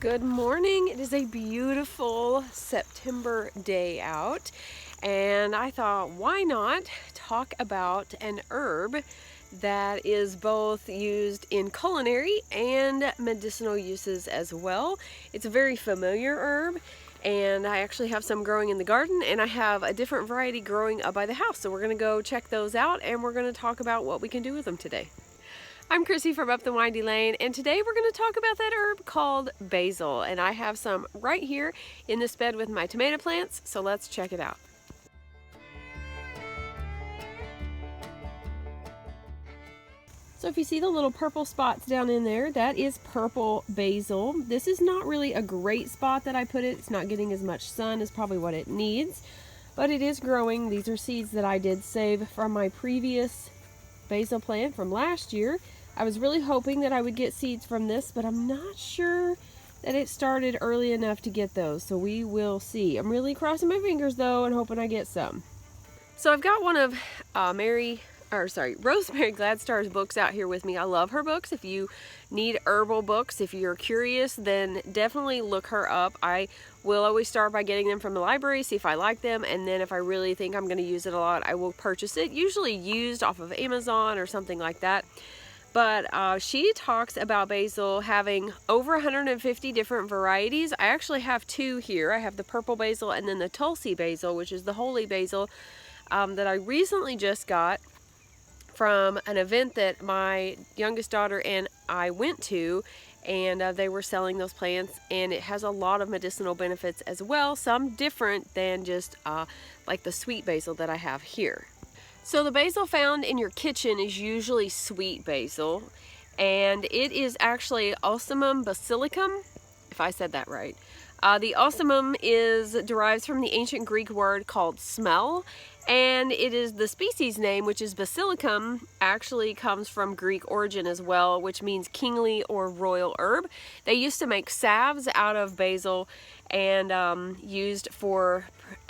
Good morning. It is a beautiful September day out, and I thought, why not talk about an herb that is both used in culinary and medicinal uses as well. It's a very familiar herb, and I actually have some growing in the garden, and I have a different variety growing up by the house. So we're going to go check those out, and we're going to talk about what we can do with them today. I'm Chrissy from Up the Windy Lane, and today we're going to talk about that herb called basil, and I have some right here in this bed with my tomato plants, so let's check it out. So if you see the little purple spots down in there, that is purple basil. This is not really a great spot that I put it. It's not getting as much sun as probably what it needs, but it is growing. These are seeds that I did save from my previous basil plant from last year. I was really hoping that I would get seeds from this, but I'm not sure that it started early enough to get those, so we will see. I'm really crossing my fingers though and hoping I get some. So I've got one of Rosemary Gladstar's books out here with me. I love her books. If you need herbal books, if you're curious, then definitely look her up. I will always start by getting them from the library, see if I like them, and then if I really think I'm going to use it a lot, I will purchase it, usually used off of Amazon or something like that. But she talks about basil having over 150 different varieties. I actually have two here. I have the purple basil and then the Tulsi basil, which is the holy basil that I recently just got from an event that my youngest daughter and I went to, and they were selling those plants, and it has a lot of medicinal benefits as well, some different than just like the sweet basil that I have here. So the basil found in your kitchen is usually sweet basil, and it is actually Ocimum basilicum, if I said that right. The ocimum derives from the ancient Greek word called smell, and it is the species name, which is basilicum, actually comes from Greek origin as well, which means kingly or royal herb. They used to make salves out of basil and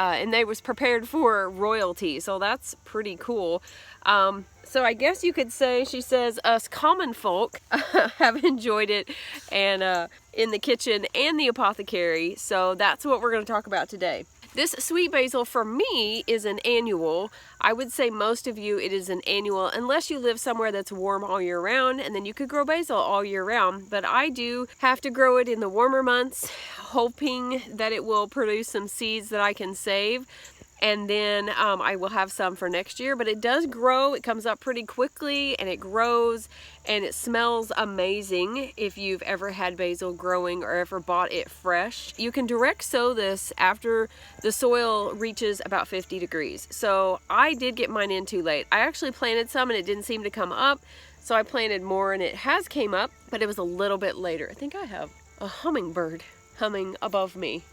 and they was prepared for royalty, so that's pretty cool. So I guess you could say, she says, us common folk have enjoyed it and in the kitchen and the apothecary, so that's what we're going to talk about today. This sweet basil for me is an annual. I would say most of you it is an annual, unless you live somewhere that's warm all year round, and then you could grow basil all year round. But I do have to grow it in the warmer months, hoping that it will produce some seeds that I can save. And then I will have some for next year, but it does grow. It comes up pretty quickly, and it grows, and it smells amazing if you've ever had basil growing or ever bought it fresh. You can direct sow this after the soil reaches about 50 degrees. So I did get mine in too late. I actually planted some and it didn't seem to come up, so I planted more and it has came up, but it was a little bit later. I think I have a hummingbird humming above me.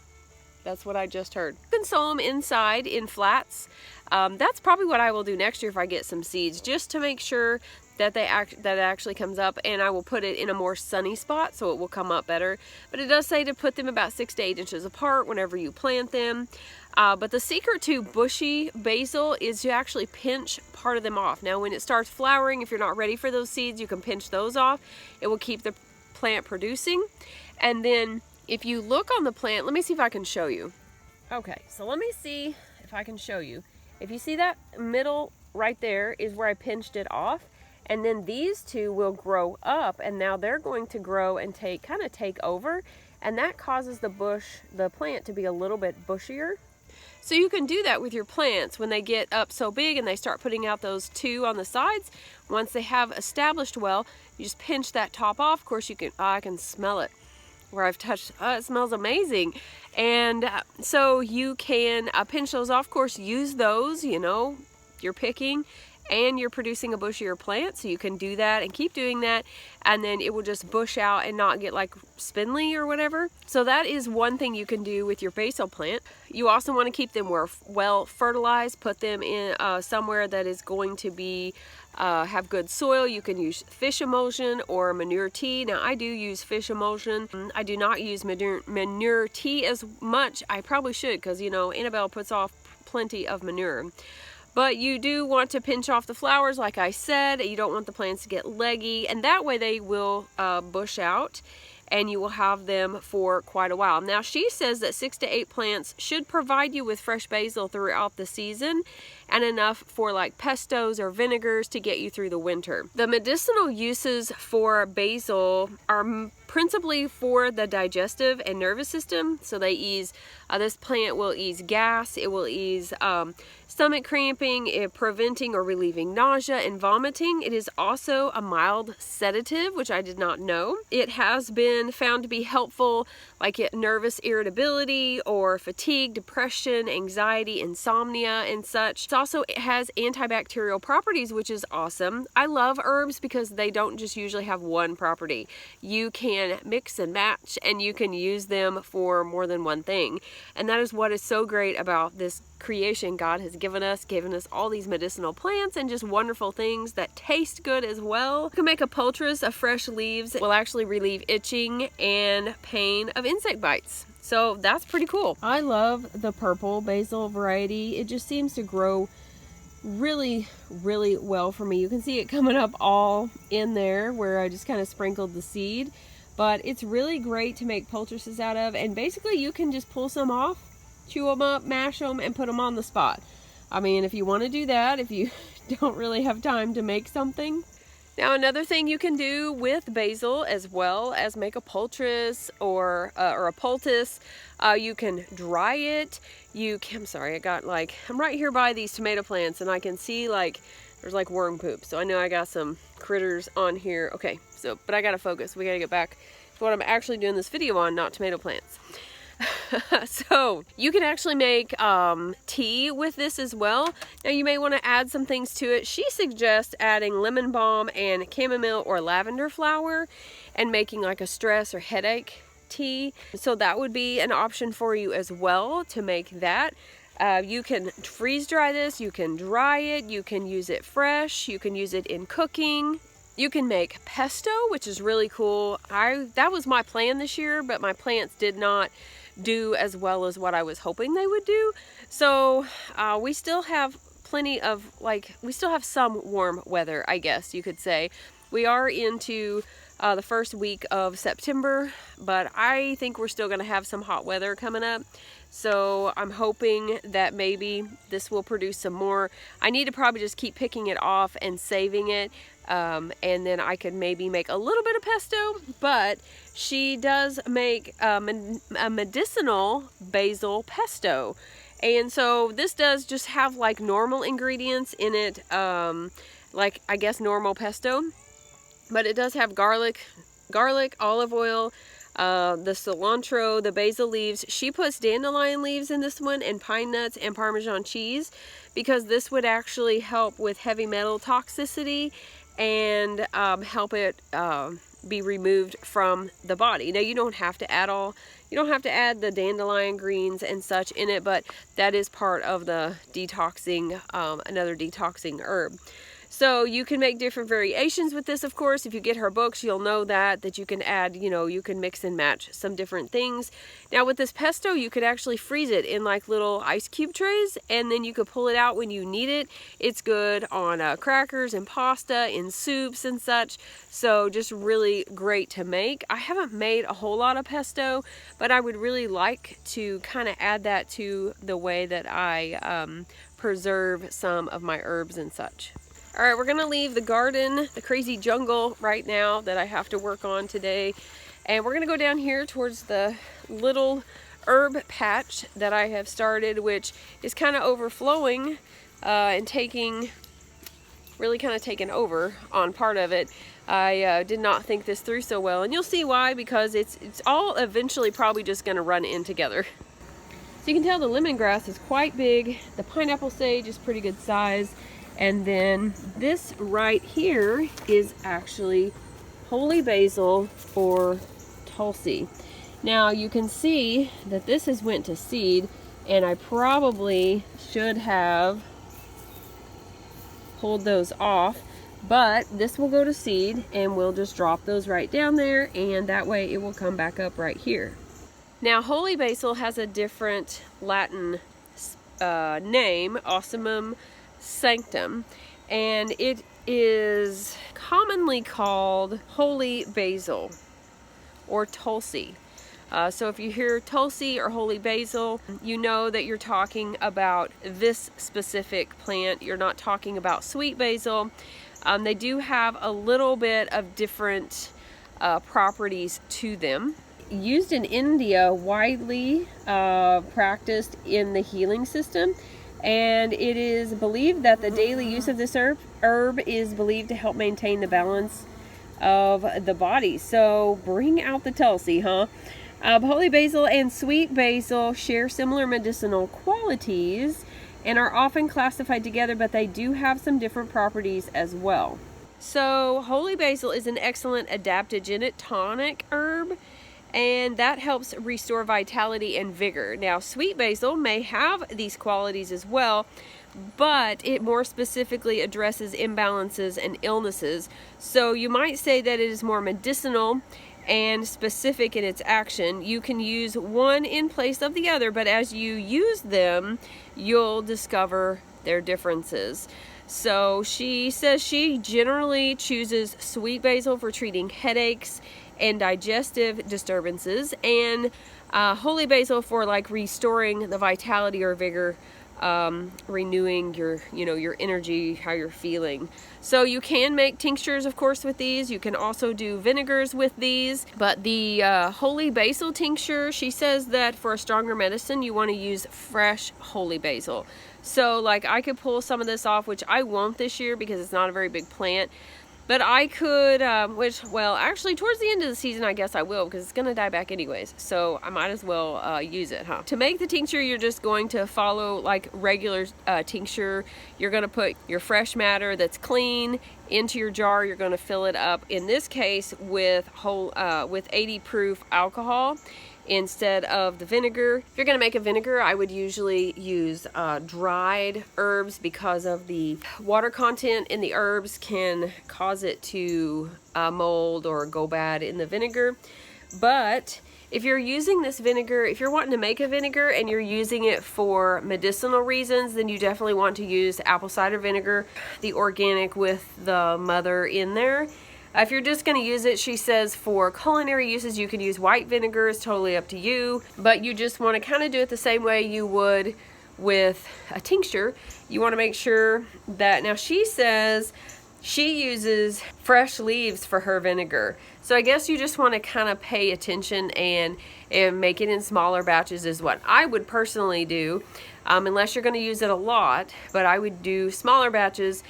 That's what I just heard. You can sow them inside in flats. That's probably what I will do next year if I get some seeds, just to make sure that it actually comes up, and I will put it in a more sunny spot so it will come up better. But it does say to put them about 6 to 8 inches apart whenever you plant them. But the secret to bushy basil is to actually pinch part of them off. Now when it starts flowering, if you're not ready for those seeds, you can pinch those off. It will keep the plant producing. And then if you look on the plant, let me see if I can show you. Okay, so let me see if I can show you. If you see that middle right there is where I pinched it off, and then these two will grow up, and now they're going to grow and kind of take over, and that causes the plant to be a little bit bushier. So you can do that with your plants when they get up so big and they start putting out those two on the sides. Once they have established well, you just pinch that top off. Of course, I can smell it where I've touched. It smells amazing. And so you can pinch those off. Of course, use those, you're picking and you're producing a bushier plant, so you can do that and keep doing that, and then it will just bush out and not get like spindly or whatever. So that is one thing you can do with your basil plant. You also want to keep them well fertilized. Put them in somewhere that is going to be have good soil. You can use fish emulsion or manure tea. Now I do use fish emulsion. I do not use manure tea as much. I probably should, because Annabelle puts off plenty of manure. But you do want to pinch off the flowers, like I said. You don't want the plants to get leggy, and that way they will bush out. and you will have them for quite a while. Now she says that 6 to 8 plants should provide you with fresh basil throughout the season, and enough for like pestos or vinegars to get you through the winter. The medicinal uses for basil are principally for the digestive and nervous system. So they ease, this plant will ease gas, it will ease stomach cramping, preventing or relieving nausea and vomiting. It is also a mild sedative, which I did not know. It has been found to be helpful like nervous irritability or fatigue, depression, anxiety, insomnia, and such. It has antibacterial properties, which is awesome. I love herbs because they don't just usually have one property. You can mix and match, and you can use them for more than one thing. And that is what is so great about this creation God has given us all these medicinal plants and just wonderful things that taste good as well. You can make a poultice of fresh leaves. It will actually relieve itching and pain of insect bites. So that's pretty cool. I love the purple basil variety. It just seems to grow really well for me. You can see it coming up all in there where I just kind of sprinkled the seed, but it's really great to make poultices out of, and basically you can just pull some off, chew them up, mash them, and put them on the spot. I mean, if you want to do that, if you don't really have time to make something. Now another thing you can do with basil, as well as make a poultice or a poultice, you can dry it. I'm sorry, I'm right here by these tomato plants, and I can see like there's like worm poop. So I know I got some critters on here. Okay, but I gotta focus. We gotta get back to what I'm actually doing this video on, not tomato plants. So you can actually make tea with this as well. Now you may want to add some things to it. She suggests adding lemon balm and chamomile or lavender flower and making like a stress or headache tea. So that would be an option for you as well to make that. You can freeze dry this, you can dry it, you can use it fresh, you can use it in cooking. You can make pesto, which is really cool. That was my plan this year, but my plants did not do as well as what I was hoping they would do. So we still have plenty of, we still have some warm weather, I guess you could say. We are into the first week of September, but I think we're still going to have some hot weather coming up. So I'm hoping that maybe this will produce some more. I need to probably just keep picking it off and saving it. And then I could maybe make a little bit of pesto, but she does make a medicinal basil pesto. And so this does just have like normal ingredients in it, like I guess normal pesto, but it does have garlic, olive oil, the cilantro, the basil leaves. She puts dandelion leaves in this one, and pine nuts and Parmesan cheese, because this would actually help with heavy metal toxicity and help it be removed from the body. Now you don't have to add the dandelion greens and such in it, but that is part of the detoxing, another detoxing herb. So you can make different variations with this, of course. If you get her books, you'll know that you can add, you can mix and match some different things. Now with this pesto, you could actually freeze it in like little ice cube trays, and then you could pull it out when you need it. It's good on crackers and pasta, in soups and such. So just really great to make. I haven't made a whole lot of pesto, but I would really like to kind of add that to the way that I preserve some of my herbs and such. All right, we're gonna leave the garden, the crazy jungle right now that I have to work on today. And we're gonna go down here towards the little herb patch that I have started, which is kind of overflowing and really kind of taking over on part of it. I did not think this through so well, and you'll see why, because it's all eventually probably just gonna run in together. So you can tell the lemongrass is quite big. The pineapple sage is pretty good size. And then this right here is actually holy basil or Tulsi. Now you can see that this has went to seed, and I probably should have pulled those off, but this will go to seed and we'll just drop those right down there, and that way it will come back up right here. Now holy basil has a different Latin name, Ocimum sanctum, and it is commonly called holy basil or Tulsi. So if you hear Tulsi or holy basil, you know that you're talking about this specific plant. You're not talking about sweet basil. They do have a little bit of different properties to them. Used in India, widely practiced in the healing system, and it is believed that the daily use of this herb is believed to help maintain the balance of the body. So bring out the Tulsi, huh? Holy basil and sweet basil share similar medicinal qualities and are often classified together, but they do have some different properties as well. So holy basil is an excellent adaptogenic tonic herb, and that helps restore vitality and vigor. Now, sweet basil may have these qualities as well, but it more specifically addresses imbalances and illnesses. So you might say that it is more medicinal and specific in its action. You can use one in place of the other, but as you use them, you'll discover their differences. So she says she generally chooses sweet basil for treating headaches and digestive disturbances, and holy basil for like restoring the vitality or vigor, renewing your your energy, how you're feeling. So you can make tinctures, of course, with these. You can also do vinegars with these, but the holy basil tincture, she says that for a stronger medicine you want to use fresh holy basil. So like I could pull some of this off, which I won't this year because it's not a very big plant. But I could, well, actually towards the end of the season, I guess I will, because it's going to die back anyways. So I might as well use it, huh? To make the tincture, you're just going to follow like regular tincture. You're going to put your fresh matter that's clean into your jar. You're going to fill it up, in this case, with 80 proof alcohol instead of the vinegar. If you're going to make a vinegar, I would usually use dried herbs, because of the water content in the herbs can cause it to mold or go bad in the vinegar. But if you're using this vinegar, if you're wanting to make a vinegar and you're using it for medicinal reasons, then you definitely want to use apple cider vinegar, the organic with the mother in there. If you're just going to use it, she says, for culinary uses, you can use white vinegar. It's totally up to you. But you just want to kind of do it the same way you would with a tincture. You want to make sure that, now she says she uses fresh leaves for her vinegar. So I guess you just want to kind of pay attention and make it in smaller batches is what I would personally do, unless you're going to use it a lot. But I would do smaller batches.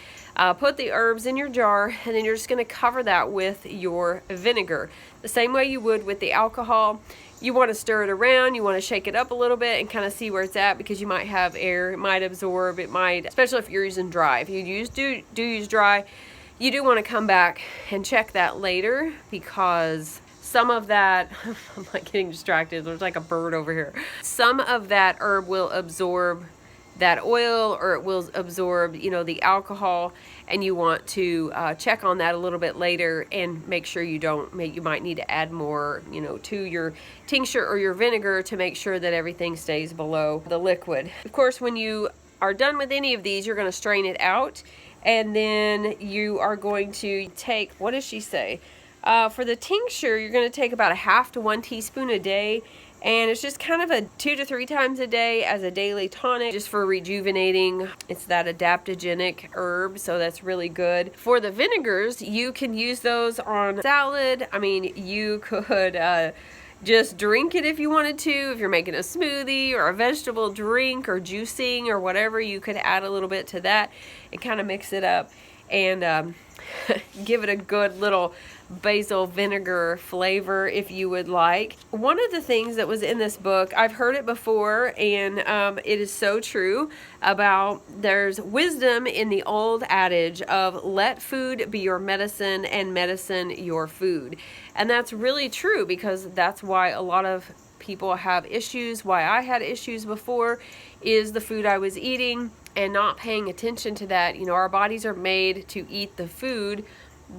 Put the herbs in your jar, and then you're just going to cover that with your vinegar. The same way you would with the alcohol. You want to stir it around, you want to shake it up a little bit and kind of see where it's at, because you might have air, it might absorb, it might, especially if you're using dry. If you do use dry, you do want to come back and check that later, because some of that, I'm like getting distracted, there's like a bird over here. Some of that herb will absorb that oil, or it will absorb, the alcohol, and you want to check on that a little bit later and make sure you might need to add more, to your tincture or your vinegar to make sure that everything stays below the liquid. Of course, when you are done with any of these, you're going to strain it out, and then you are going to take, what does she say? For the tincture, you're going to take about 1/2 to 1 teaspoon a day. And it's just kind of a 2 to 3 times a day as a daily tonic, just for rejuvenating. It's that adaptogenic herb, so that's really good. For the vinegars, you can use those on salad. I mean, you could just drink it if you wanted to. If you're making a smoothie or a vegetable drink or juicing or whatever, you could add a little bit to that and kind of mix it up and give it a good little basil vinegar flavor if you would like. One of the things that was in this book, I've heard it before, and it is so true, about there's wisdom in the old adage of let food be your medicine and medicine your food. And that's really true, because that's why a lot of people have issues, why I had issues before, is the food I was eating and not paying attention to that. Our bodies are made to eat the food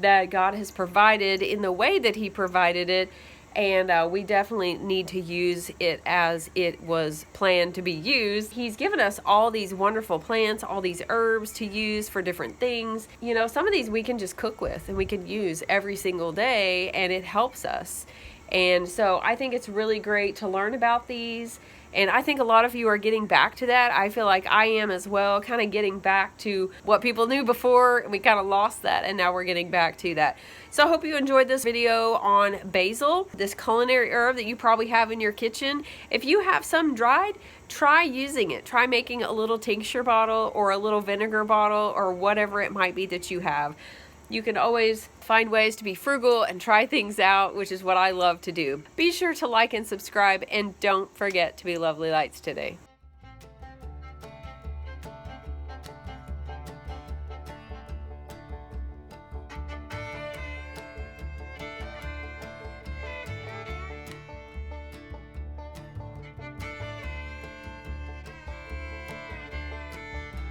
that God has provided in the way that He provided it, and we definitely need to use it as it was planned to be used. He's given us all these wonderful plants, all these herbs to use for different things. Some of these we can just cook with and we can use every single day, and it helps us. And so I think it's really great to learn about these. And I think a lot of you are getting back to that. I feel like I am as well, kind of getting back to what people knew before. We kind of lost that, and now we're getting back to that. So I hope you enjoyed this video on basil, this culinary herb that you probably have in your kitchen. If you have some dried, try using it. Try making a little tincture bottle or a little vinegar bottle or whatever it might be that you have. You can always find ways to be frugal and try things out, which is what I love to do. Be sure to like and subscribe, and don't forget to be lovely lights today.